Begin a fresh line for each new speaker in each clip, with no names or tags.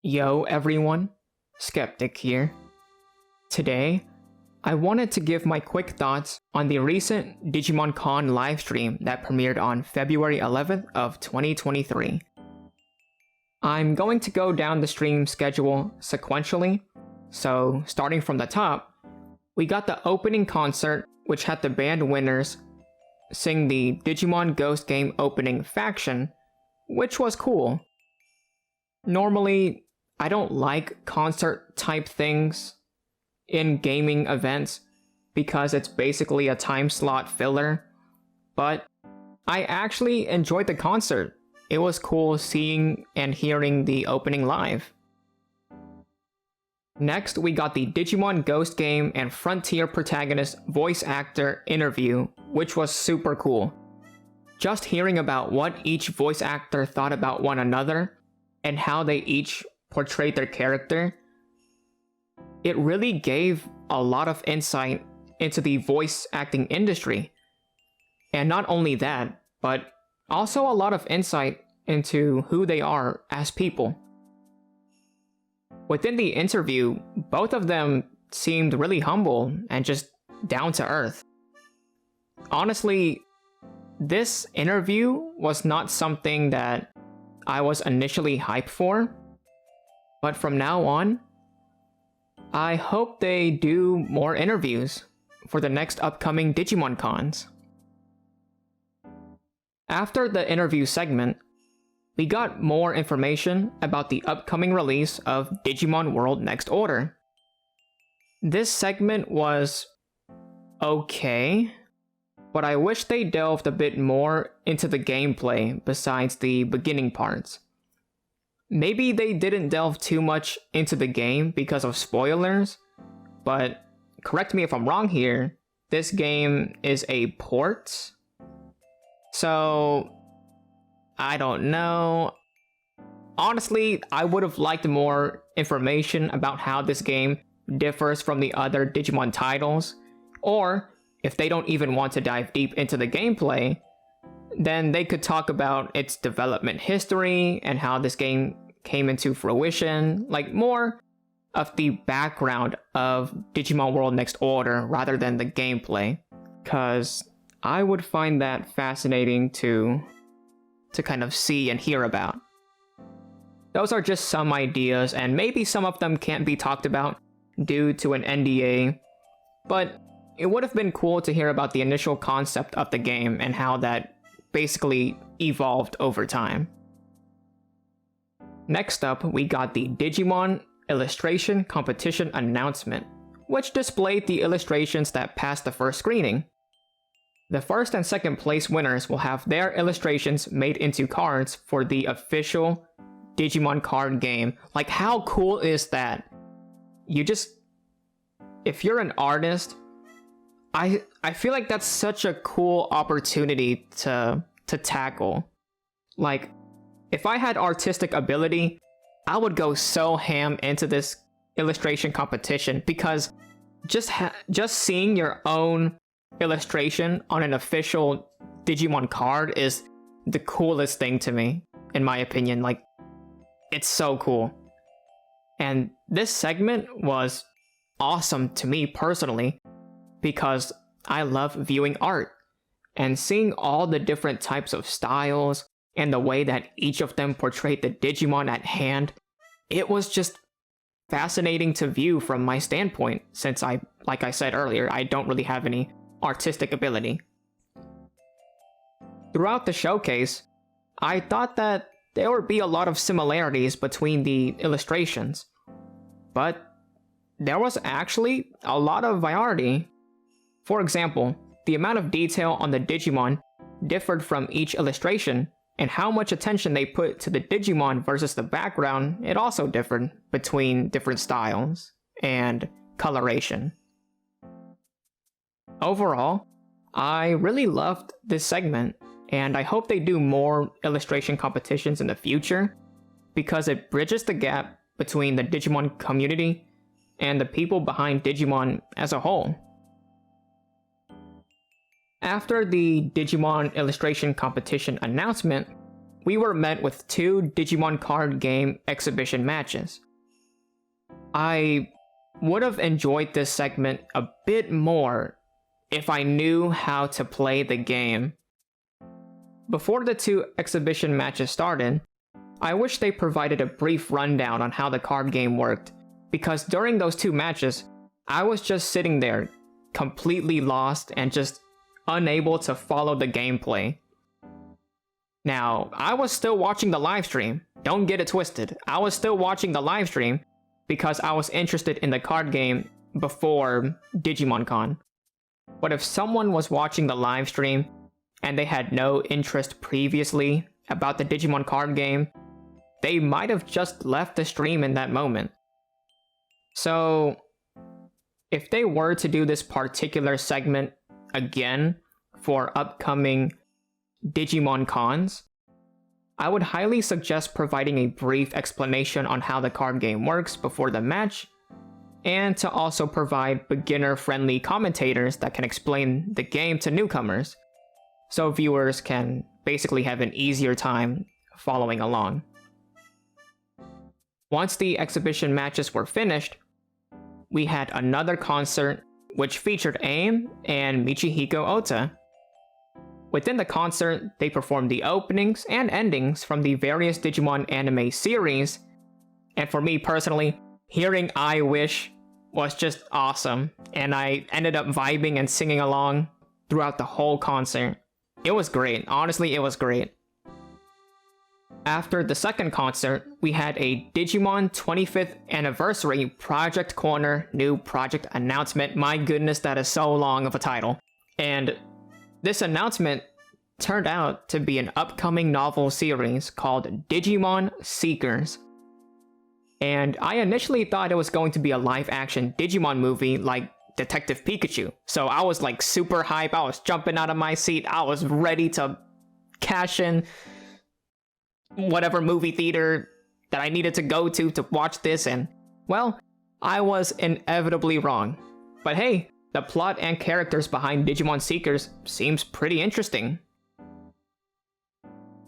Yo everyone, Skeptic here. Today, I wanted to give my quick thoughts on the recent Digimon Con livestream that premiered on February 11th of 2023. I'm going to go down the stream schedule sequentially, so starting from the top, we got the opening concert which had the band winners sing the Digimon Ghost game opening faction, which was cool. Normally, I don't like concert type things in gaming events because it's basically a time slot filler, but I actually enjoyed the concert. It was cool seeing and hearing the opening live. Next, we got the Digimon Ghost game and Frontier protagonist voice actor interview, which was super cool. Just hearing about what each voice actor thought about one another and how they each portrayed their character, it really gave a lot of insight into the voice acting industry. And not only that, but also a lot of insight into who they are as people. Within the interview, both of them seemed really humble and just down to earth. Honestly, this interview was not something that I was initially hyped for, but from now on, I hope they do more interviews for the next upcoming Digimon Cons. After the interview segment, we got more information about the upcoming release of Digimon World Next Order. This segment was okay, but I wish they delved a bit more into the gameplay besides the beginning parts. Maybe they didn't delve too much into the game because of spoilers, but correct me if I'm wrong here, this game is a port? So, I don't know. Honestly, I would have liked more information about how this game differs from the other Digimon titles, or if they don't even want to dive deep into the gameplay, then they could talk about its development history and how this game came into fruition, like more of the background of Digimon World Next Order rather than the gameplay, because I would find that fascinating to kind of see and hear about. Those are just some ideas, and maybe some of them can't be talked about due to an NDA, but it would have been cool to hear about the initial concept of the game and how that basically evolved over time. Next up, we got the Digimon Illustration Competition announcement, which displayed the illustrations that passed the first screening. The first and second place winners will have their illustrations made into cards for the official Digimon card game. Like, how cool is that? If you're an artist, I feel like that's such a cool opportunity to tackle. Like, if I had artistic ability, I would go so ham into this illustration competition, because just seeing your own illustration on an official Digimon card is the coolest thing to me, in my opinion. Like, it's so cool. And this segment was awesome to me personally, because I love viewing art and seeing all the different types of styles and the way that each of them portrayed the Digimon at hand. It was just fascinating to view from my standpoint, since like I said earlier, I don't really have any artistic ability. Throughout the showcase, I thought that there would be a lot of similarities between the illustrations, but there was actually a lot of variety. For example, the amount of detail on the Digimon differed from each illustration, and how much attention they put to the Digimon versus the background, it also differed between different styles and coloration. Overall, I really loved this segment, and I hope they do more illustration competitions in the future, because it bridges the gap between the Digimon community and the people behind Digimon as a whole. After the Digimon illustration competition announcement, we were met with 2 Digimon card game exhibition matches. I would have enjoyed this segment a bit more if I knew how to play the game. Before the 2 exhibition matches started, I wish they provided a brief rundown on how the card game worked, because during those 2 matches, I was just sitting there, completely lost and just unable to follow the gameplay. Now, I was still watching the livestream, don't get it twisted, I was still watching the livestream because I was interested in the card game before Digimon Con. But if someone was watching the livestream and they had no interest previously about the Digimon card game, they might have just left the stream in that moment. So, if they were to do this particular segment again for upcoming Digimon Cons, I would highly suggest providing a brief explanation on how the card game works before the match, and to also provide beginner-friendly commentators that can explain the game to newcomers, so viewers can basically have an easier time following along. Once the exhibition matches were finished, we had another concert which featured AIM and Michihiko Ota. Within the concert, they performed the openings and endings from the various Digimon anime series, and for me personally, hearing I Wish was just awesome, and I ended up vibing and singing along throughout the whole concert. It was great, honestly it was great. After the second concert, we had a Digimon 25th Anniversary Project Corner new project announcement. My goodness, that is so long of a title. And this announcement turned out to be an upcoming novel series called Digimon Seekers. And I initially thought it was going to be a live-action Digimon movie like Detective Pikachu. So I was like super hype, I was jumping out of my seat, I was ready to cash in whatever movie theater that I needed to go to watch this, and well, I was inevitably wrong. But hey, the plot and characters behind Digimon Seekers seems pretty interesting.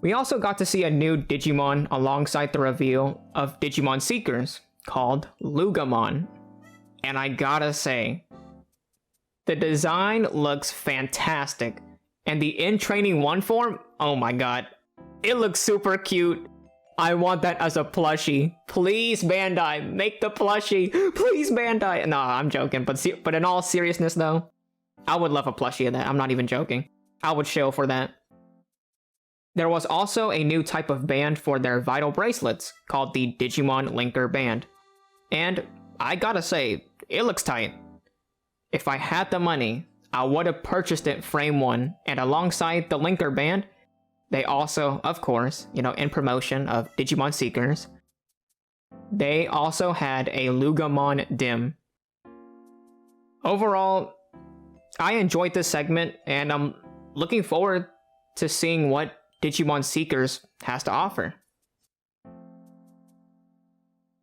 We also got to see a new Digimon alongside the reveal of Digimon Seekers, called Lugamon. And I gotta say, the design looks fantastic, and the in-training 1 form, oh my god, it looks super cute. I want that as a plushie. Please Bandai, make the plushie. Please Bandai. Nah, I'm joking, but in all seriousness though, I would love a plushie of that. I'm not even joking. I would shill for that. There was also a new type of band for their Vital bracelets called the Digimon Linker Band. And I gotta say, it looks tight. If I had the money, I would have purchased it frame 1, and alongside the Linker Band, they also, of course, in promotion of Digimon Seekers, they also had a Lugamon Dim. Overall, I enjoyed this segment, and I'm looking forward to seeing what Digimon Seekers has to offer.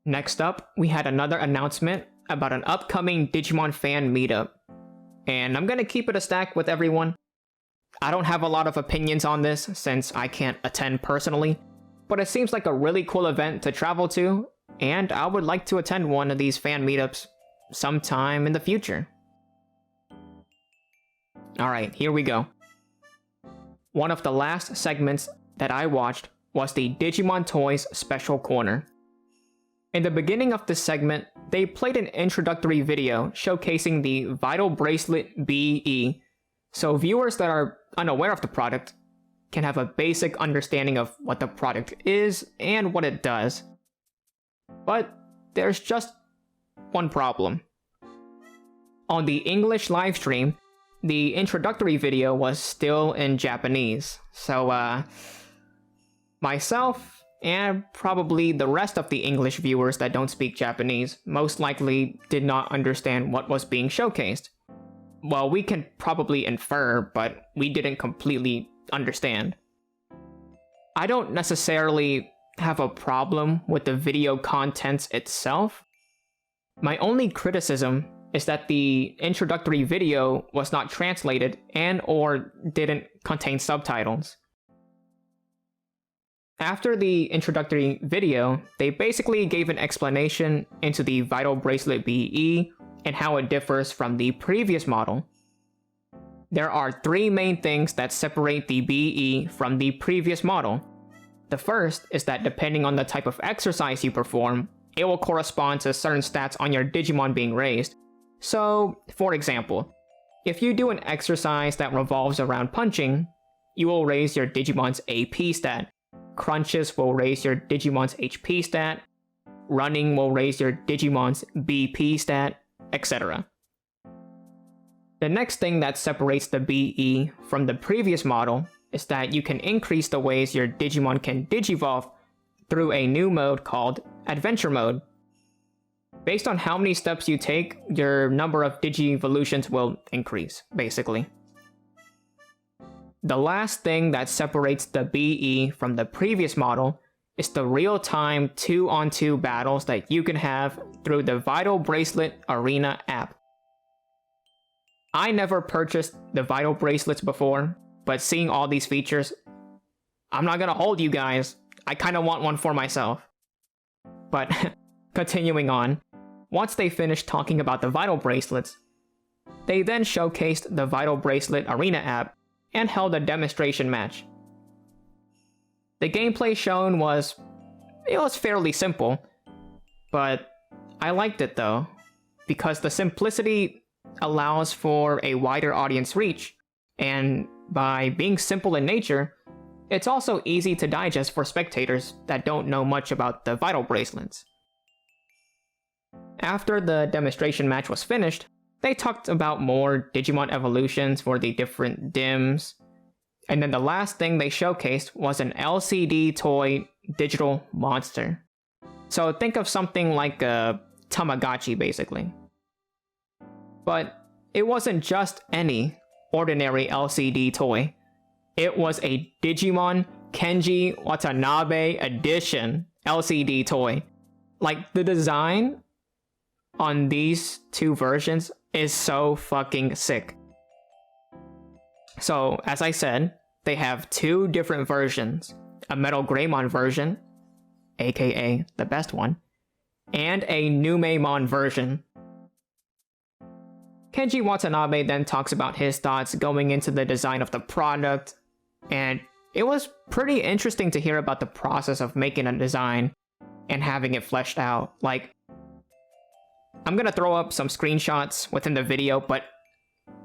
Next up, we had another announcement about an upcoming Digimon fan meetup. And I'm gonna keep it a stack with everyone. I don't have a lot of opinions on this since I can't attend personally, but it seems like a really cool event to travel to, and I would like to attend one of these fan meetups sometime in the future. Alright, here we go. One of the last segments that I watched was the Digimon Toys Special Corner. In the beginning of this segment, they played an introductory video showcasing the Vital Bracelet BE, so viewers that are unaware of the product can have a basic understanding of what the product is and what it does. But there's just one problem. On the English livestream, the introductory video was still in Japanese, so myself and probably the rest of the English viewers that don't speak Japanese most likely did not understand what was being showcased. Well, we can probably infer, but we didn't completely understand. I don't necessarily have a problem with the video contents itself. My only criticism is that the introductory video was not translated and or didn't contain subtitles. After the introductory video, they basically gave an explanation into the Vital Bracelet BE and how it differs from the previous model. There are 3 main things that separate the BE from the previous model. The first is that depending on the type of exercise you perform, it will correspond to certain stats on your Digimon being raised. So, for example, if you do an exercise that revolves around punching, you will raise your Digimon's AP stat. Crunches will raise your Digimon's HP stat. Running will raise your Digimon's BP stat, etc. The next thing that separates the BE from the previous model is that you can increase the ways your Digimon can digivolve through a new mode called Adventure Mode. Based on how many steps you take, your number of Digivolutions will increase, basically. The last thing that separates the BE from the previous model is the real-time 2-on-2 battles that you can have through the Vital Bracelet Arena app. I never purchased the Vital Bracelets before, but seeing all these features, I'm not gonna hold you guys. I kinda want one for myself. But continuing on, once they finished talking about the Vital Bracelets, they then showcased the Vital Bracelet Arena app and held a demonstration match. The gameplay shown was fairly simple, but I liked it though, because the simplicity allows for a wider audience reach, and by being simple in nature, it's also easy to digest for spectators that don't know much about the Vital Bracelets. After the demonstration match was finished, they talked about more Digimon evolutions for the different DIMs, and then the last thing they showcased was an LCD toy digital monster. So think of something like a Tamagotchi, basically. But it wasn't just any ordinary LCD toy. It was a Digimon Kenji Watanabe Edition LCD toy. Like, the design on these 2 versions is so fucking sick. So, as I said, they have 2 different versions. A Metal Greymon version, aka the best one, and a Numemon version. Kenji Watanabe then talks about his thoughts going into the design of the product, and it was pretty interesting to hear about the process of making a design and having it fleshed out. Like, I'm gonna throw up some screenshots within the video, but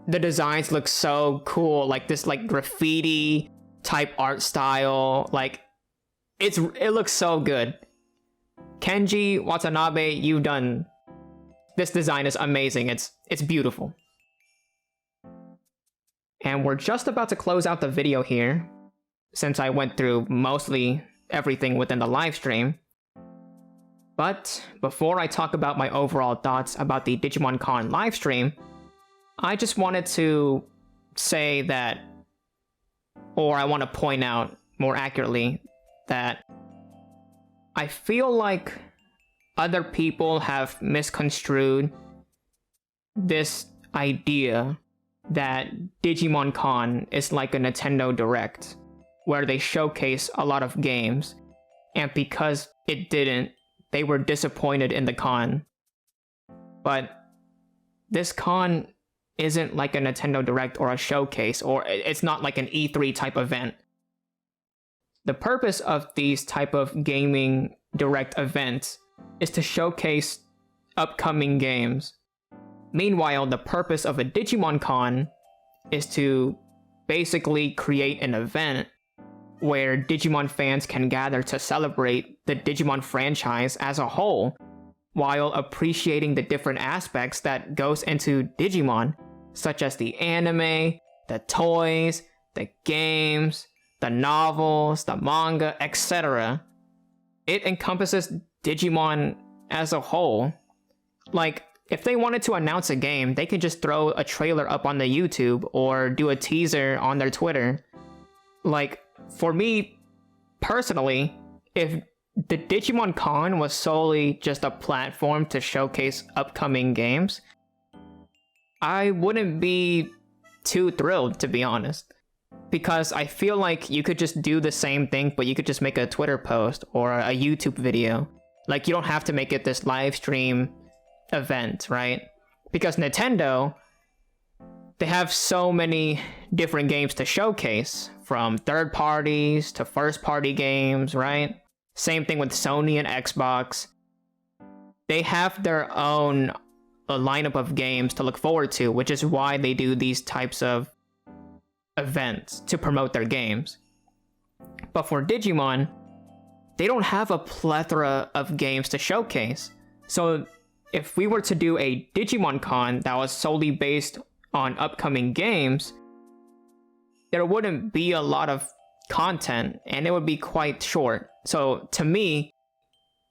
the designs look so cool, like this like graffiti type art style. Like, it looks so good. Kenji Watanabe, you've done this design is amazing. It's beautiful. And we're just about to close out the video here, since I went through mostly everything within the live stream. But before I talk about my overall thoughts about the Digimon Con livestream, I just wanted to say that, or I want to point out more accurately, that I feel like other people have misconstrued this idea that Digimon Con is like a Nintendo Direct, where they showcase a lot of games, and because it didn't, they were disappointed in the con. But this con isn't like a Nintendo Direct or a showcase, or it's not like an E3 type event. The purpose of these type of gaming direct events is to showcase upcoming games. Meanwhile, the purpose of a Digimon Con is to basically create an event where Digimon fans can gather to celebrate the Digimon franchise as a whole, while appreciating the different aspects that goes into Digimon, such as the anime, the toys, the games, the novels, the manga, etc. It encompasses Digimon as a whole. Like, if they wanted to announce a game, they could just throw a trailer up on the YouTube or do a teaser on their Twitter. Like, for me, personally, if the Digimon Con was solely just a platform to showcase upcoming games, I wouldn't be too thrilled, to be honest. because I feel like you could just do the same thing, but you could just make a Twitter post or a YouTube video. Like, you don't have to make it this live stream event, right? Because Nintendo, they have so many different games to showcase, from third parties to first party games, right? Same thing with Sony and Xbox. They have their own lineup of games to look forward to, which is why they do these types of events to promote their games. But for Digimon, they don't have a plethora of games to showcase. So if we were to do a Digimon Con that was solely based on upcoming games, there wouldn't be a lot of content and it would be quite short. So to me,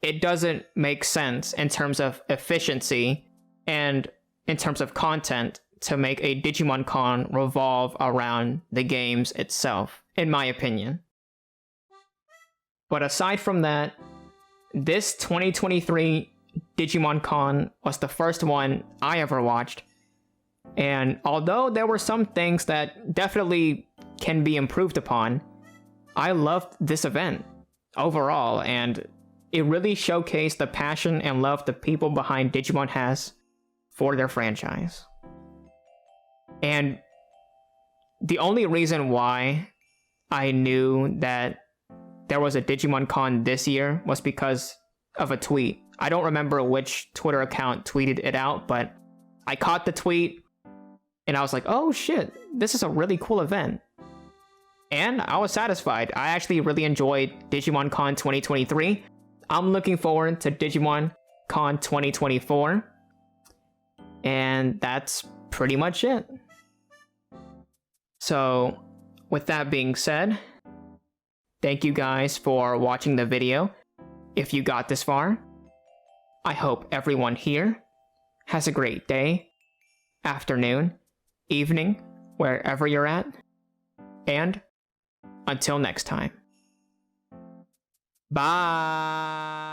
it doesn't make sense in terms of efficiency and in terms of content to make a Digimon Con revolve around the games itself, in my opinion. But aside from that, this 2023 Digimon Con was the first one I ever watched. And although there were some things that definitely can be improved upon, I loved this event overall, and it really showcased the passion and love the people behind Digimon has for their franchise. And the only reason why I knew that there was a Digimon Con this year was because of a tweet. I don't remember which Twitter account tweeted it out, but I caught the tweet and I was like, oh shit, this is a really cool event. And I was satisfied. I actually really enjoyed Digimon Con 2023. I'm looking forward to Digimon Con 2024. And that's pretty much it. So, with that being said, thank you guys for watching the video. If you got this far, I hope everyone here has a great day, afternoon, evening, wherever you're at. And until next time. Bye!